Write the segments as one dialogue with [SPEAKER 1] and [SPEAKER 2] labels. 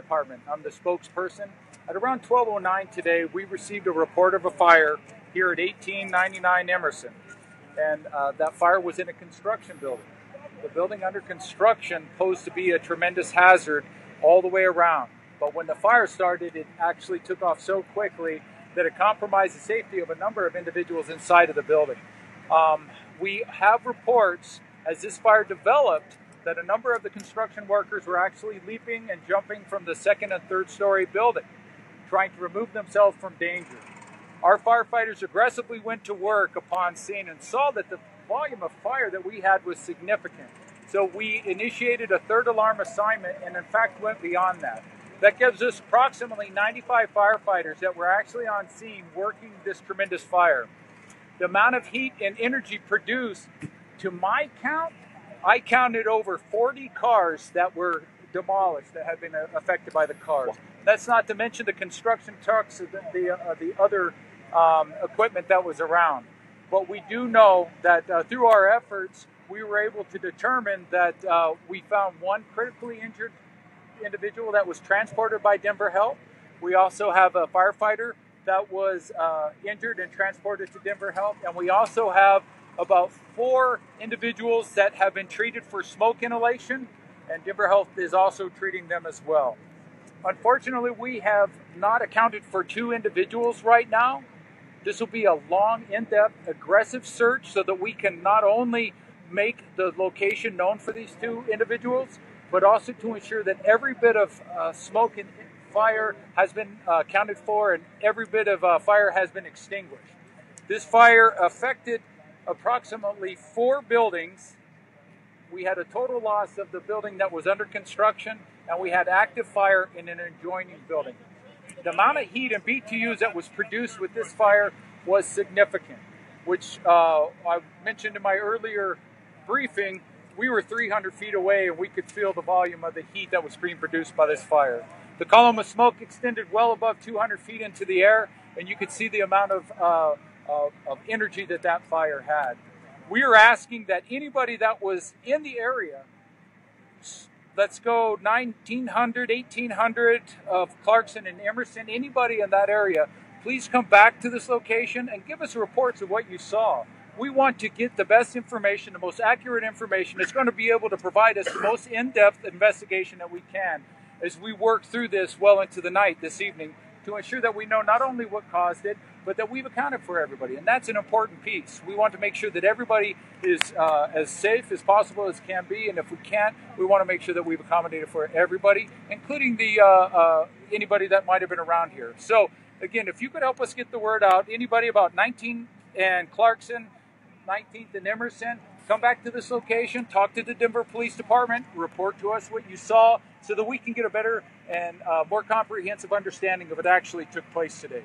[SPEAKER 1] Department. I'm the spokesperson. At around 12:09 today, we received a report of a fire here at 1899 Emerson. And that fire was in a construction building. The building under construction posed to be a tremendous hazard all the way around. But when the fire started, it actually took off so quickly that it compromised the safety of a number of individuals inside of the building. We have reports as this fire developed that a number of the construction workers were actually leaping and jumping from the second and third story building, trying to remove themselves from danger. Our firefighters aggressively went to work upon scene and saw that the volume of fire that we had was significant. So we initiated a third alarm assignment and in fact went beyond that. That gives us approximately 95 firefighters that were actually on scene working this tremendous fire. The amount of heat and energy produced, to my count, I counted over 40 cars that were demolished, that had been affected by the cars. That's not to mention the construction trucks, the other equipment that was around. But we do know that through our efforts, we were able to determine that we found one critically injured individual that was transported by Denver Health. We also have a firefighter that was injured and transported to Denver Health. And we also have about 4 individuals that have been treated for smoke inhalation, and Denver Health is also treating them as well. Unfortunately, we have not accounted for 2 individuals right now. This will be a long, in-depth, aggressive search so that we can not only make the location known for these 2 individuals, but also to ensure that every bit of smoke and fire has been accounted for and every bit of fire has been extinguished. This fire affected approximately 4 buildings. We had a total loss of the building that was under construction, and we had active fire in an adjoining building. The amount of heat and BTUs that was produced with this fire was significant, which I mentioned in my earlier briefing. We were 300 feet away and we could feel the volume of the heat that was being produced by this fire. The column of smoke extended well above 200 feet into the air, and you could see the amount of energy that fire had. We are asking that anybody that was in the area, let's go 1900, 1800 of Clarkson and Emerson, anybody in that area, please come back to this location and give us reports of what you saw. We want to get the best information, the most accurate information. It's going to be able to provide us the most in-depth investigation that we can as we work through this well into the night this evening to ensure that we know not only what caused it, but that we've accounted for everybody. And that's an important piece. We want to make sure that everybody is as safe as possible as can be. And if we can't, we want to make sure that we've accommodated for everybody, including the anybody that might have been around here. So again, if you could help us get the word out, anybody about 19th and Clarkson, 19th and Emerson, come back to this location, talk to the Denver Police Department, report to us what you saw so that we can get a better and more comprehensive understanding of what actually took place today.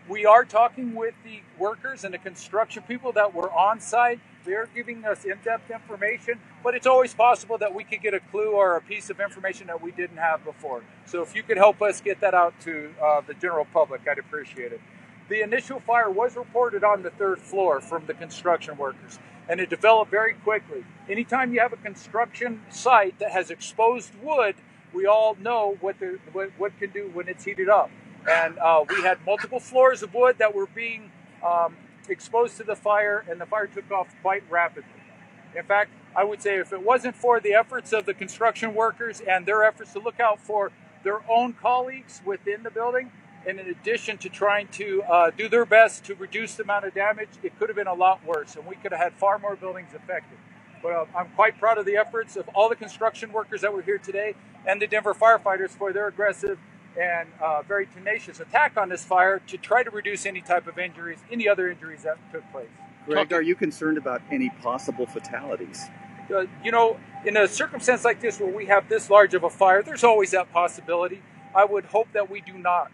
[SPEAKER 1] We are talking with the workers and the construction people that were on site. They're giving us in-depth information, but it's always possible that we could get a clue or a piece of information that we didn't have before. So if you could help us get that out to the general public, I'd appreciate it. The initial fire was reported on the 3rd floor from the construction workers, and it developed very quickly. Anytime you have a construction site that has exposed wood, we all know what can do when it's heated up. And we had multiple floors of wood that were being exposed to the fire, and the fire took off quite rapidly. In fact, I would say if it wasn't for the efforts of the construction workers and their efforts to look out for their own colleagues within the building, and in addition to trying to do their best to reduce the amount of damage, it could have been a lot worse, and we could have had far more buildings affected. But I'm quite proud of the efforts of all the construction workers that were here today and the Denver firefighters for their aggressive and very tenacious attack on this fire to try to reduce any type of injuries, any other injuries that took place.
[SPEAKER 2] Greg, are you concerned about any possible fatalities?
[SPEAKER 1] You know, in a circumstance like this where we have this large of a fire, there's always that possibility. I would hope that we do not.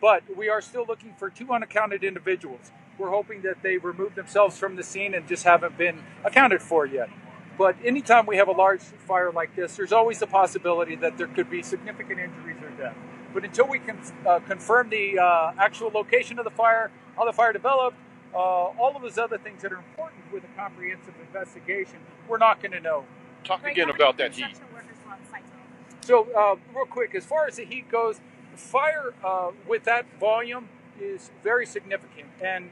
[SPEAKER 1] But we are still looking for 2 unaccounted individuals. We're hoping that they removed themselves from the scene and just haven't been accounted for yet. But anytime we have a large fire like this, there's always the possibility that there could be significant injuries or death. But until we can confirm the actual location of the fire, how the fire developed, all of those other things that are important with a comprehensive investigation, we're not going to know.
[SPEAKER 3] Talk again about that heat.
[SPEAKER 1] So real quick, as far as the heat goes, fire with that volume is very significant. And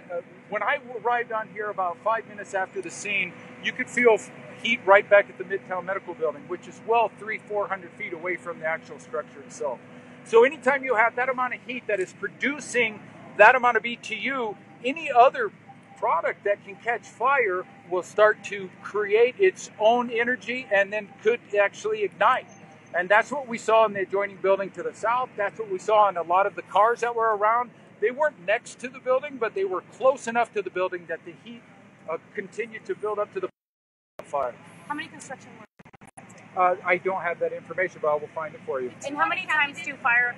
[SPEAKER 1] when I arrived on here about 5 minutes after the scene, you could feel heat right back at the Midtown Medical Building, which is well 300-400 feet away from the actual structure itself. So anytime you have that amount of heat that is producing that amount of BTU, any other product that can catch fire will start to create its own energy and then could actually ignite. And that's what we saw in the adjoining building to the south. That's what we saw in a lot of the cars that were around. They weren't next to the building, but they were close enough to the building that the heat continued to build up to the fire.
[SPEAKER 3] How many construction workers?
[SPEAKER 1] I don't have that information, but I will find it for you.
[SPEAKER 3] And how many times does the fire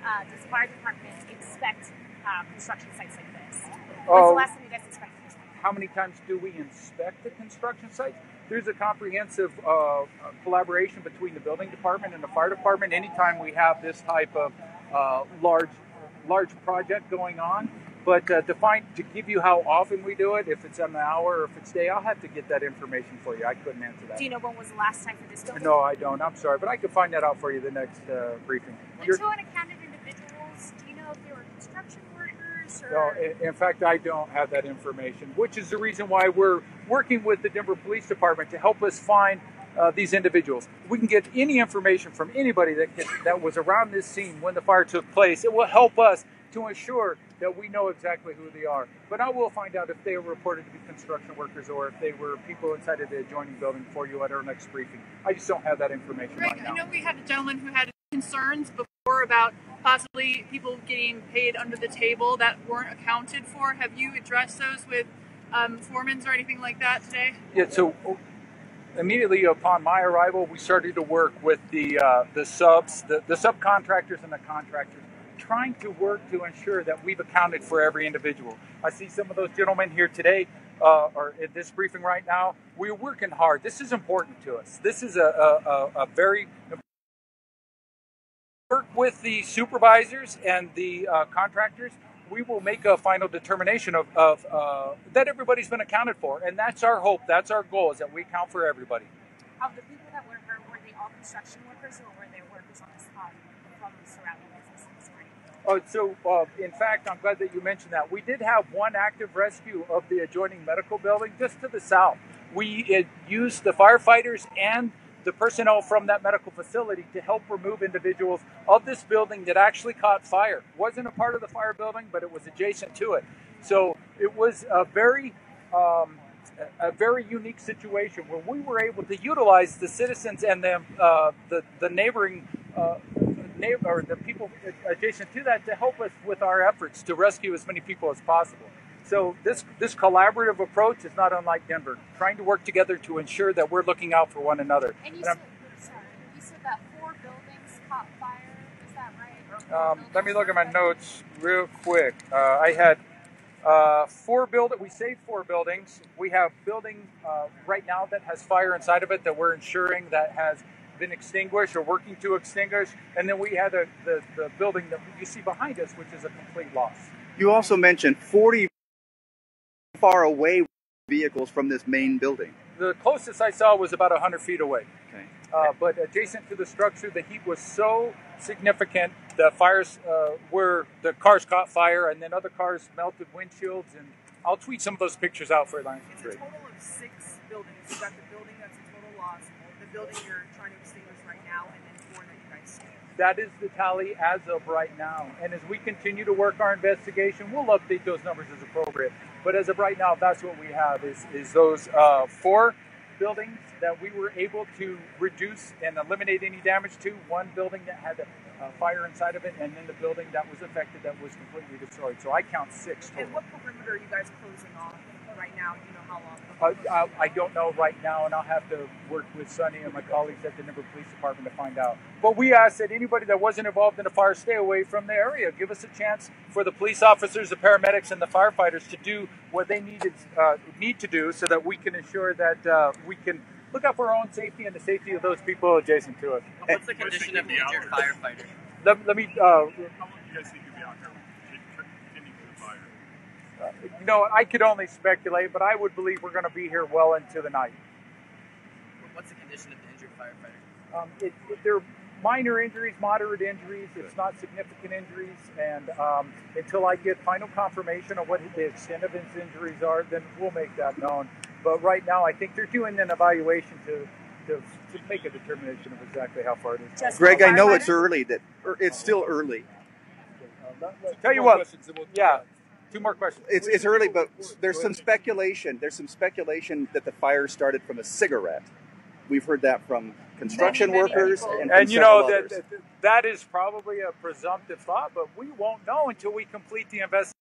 [SPEAKER 3] department inspect construction sites like this? When's the last time you guys inspected this one?
[SPEAKER 1] How many times do we inspect the construction sites? There's a comprehensive collaboration between the building department and the fire department anytime we have this type of large project going on. But to give you how often we do it, if it's an hour or if it's day, I'll have to get that information for you. I couldn't answer that.
[SPEAKER 3] Do you know when was the last time for this building?
[SPEAKER 1] No, I don't. I'm sorry, but I can find that out for you the next briefing.
[SPEAKER 3] The two unaccounted individuals, do you know if they were construction workers? Or?
[SPEAKER 1] No, in fact, I don't have that information, which is the reason why we're working with the Denver Police Department to help us find these individuals. We can get any information from anybody that was around this scene when the fire took place. It will help us to ensure that we know exactly who they are. But I will find out if they were reported to be construction workers or if they were people inside of the adjoining building for you at our next briefing. I just don't have that information right now.
[SPEAKER 4] I know we had a gentleman who had concerns before about possibly people getting paid under the table that weren't accounted for. Have you addressed those with foremans or anything like that today?
[SPEAKER 1] Yeah, so immediately upon my arrival, we started to work with the subs, the subcontractors and the contractors, trying to work to ensure that we've accounted for every individual. I see some of those gentlemen here today, or in this briefing right now. We're working hard. This is important to us. This is a very important work with the supervisors and the contractors. We will make a final determination of that everybody's been accounted for, and that's our hope. That's our goal, is that we account for everybody.
[SPEAKER 3] Of the people that were hurt, were they all construction workers, or were they workers on the spot from the surrounding businesses?
[SPEAKER 1] In fact, I'm glad that you mentioned that. We did have one active rescue of the adjoining medical building just to the south. We used the firefighters and the personnel from that medical facility to help remove individuals of this building that actually caught fire. It wasn't a part of the fire building, but it was adjacent to it. So it was a very unique situation where we were able to utilize the citizens and the neighboring or the people adjacent to that to help us with our efforts to rescue as many people as possible. So this collaborative approach is not unlike Denver, trying to work together to ensure that we're looking out for one another.
[SPEAKER 3] And you said that 4 buildings caught fire, is that right?
[SPEAKER 1] Let me look at my notes real quick. I had we saved 4 buildings. We have building right now that has fire inside of it that we're ensuring that has been extinguished or working to extinguish. And then we had the building that you see behind us, which is a complete loss.
[SPEAKER 2] You also mentioned 40 far away vehicles from this main building.
[SPEAKER 1] The closest I saw was about 100 feet away.
[SPEAKER 2] Okay.
[SPEAKER 1] But adjacent to the structure, the heat was so significant. The fires the cars caught fire, and then other cars melted windshields. And I'll tweet some of those pictures out for you.
[SPEAKER 4] It's a total of 6 buildings. You've got the building that's a total loss, the building you're trying to extinguish right now, and then 4 that you guys saved.
[SPEAKER 1] That is the tally as of right now. And as we continue to work our investigation, we'll update those numbers as appropriate. But as of right now, that's what we have is those 4 buildings that we were able to reduce and eliminate any damage to. 1 building that had a fire inside of it, and then the building that was affected that was completely destroyed. So I count 6 total.
[SPEAKER 4] And what perimeter are you guys closing off right now? Do you know how long?
[SPEAKER 1] I don't know right now, and I'll have to work with Sonny and my colleagues at the Denver Police Department to find out. But we ask that anybody that wasn't involved in the fire stay away from the area. Give us a chance for the police officers, the paramedics, and the firefighters to do what they need to do so that we can ensure that we can look out for our own safety and the safety of those people adjacent to us.
[SPEAKER 5] What's the condition of the injured firefighter?
[SPEAKER 1] Let me...
[SPEAKER 6] How long do you guys think you'll be out there tending to the fire?
[SPEAKER 1] I could only speculate, but I would believe we're going to be here well into the night.
[SPEAKER 5] What's the condition of the injured firefighter?
[SPEAKER 1] minor injuries, moderate injuries. It's not significant injuries. And until I get final confirmation of what the extent of his injuries are, then we'll make that known. But right now, I think they're doing an evaluation to make a determination of exactly how far it is.
[SPEAKER 3] Just
[SPEAKER 2] Greg, I know
[SPEAKER 3] firefighter?
[SPEAKER 2] it's early. It's still early.
[SPEAKER 1] Tell you what, yeah, 2 more questions.
[SPEAKER 2] It's early, but there's some speculation. There's some speculation that the fire started from a cigarette. We've heard that from construction
[SPEAKER 3] Many
[SPEAKER 2] workers
[SPEAKER 3] people.
[SPEAKER 2] and
[SPEAKER 1] And
[SPEAKER 2] from
[SPEAKER 1] you know
[SPEAKER 2] several others.
[SPEAKER 1] that is probably a presumptive thought, but we won't know until we complete the investigation.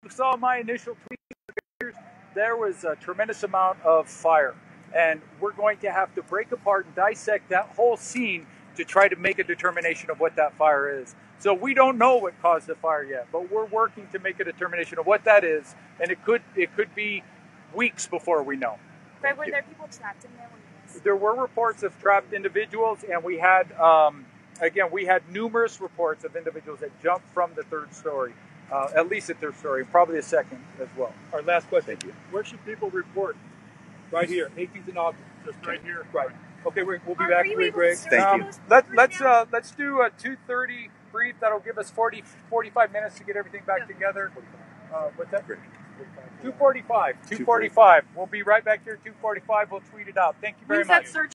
[SPEAKER 1] You saw my initial tweet. There was a tremendous amount of fire, and we're going to have to break apart and dissect that whole scene to try to make a determination of what that fire is. So we don't know what caused the fire yet, but we're working to make a determination of what that is, and it could be weeks before we know.
[SPEAKER 3] Greg, were there people trapped in there when you guys?
[SPEAKER 1] There were reports of trapped individuals, and we had, we had numerous reports of individuals that jumped from the 3rd story, at least the 3rd story, probably the 2nd as well.
[SPEAKER 6] Our last question.
[SPEAKER 2] Thank you.
[SPEAKER 6] Where should people report? Right here, 18th and August. Just right here.
[SPEAKER 1] Right. Okay, we'll be
[SPEAKER 3] Are
[SPEAKER 1] back
[SPEAKER 3] you
[SPEAKER 1] with
[SPEAKER 3] able
[SPEAKER 1] Greg.
[SPEAKER 3] to
[SPEAKER 2] Thank
[SPEAKER 3] serve
[SPEAKER 2] you.
[SPEAKER 3] those people right now?
[SPEAKER 1] Let's do a 2:30 brief. That'll give us 45 minutes to get everything back together. What's that? 2:45. 2:45. We'll be right back here. 2:45. We'll tweet it out. Thank you very
[SPEAKER 4] When's
[SPEAKER 1] much.
[SPEAKER 4] that search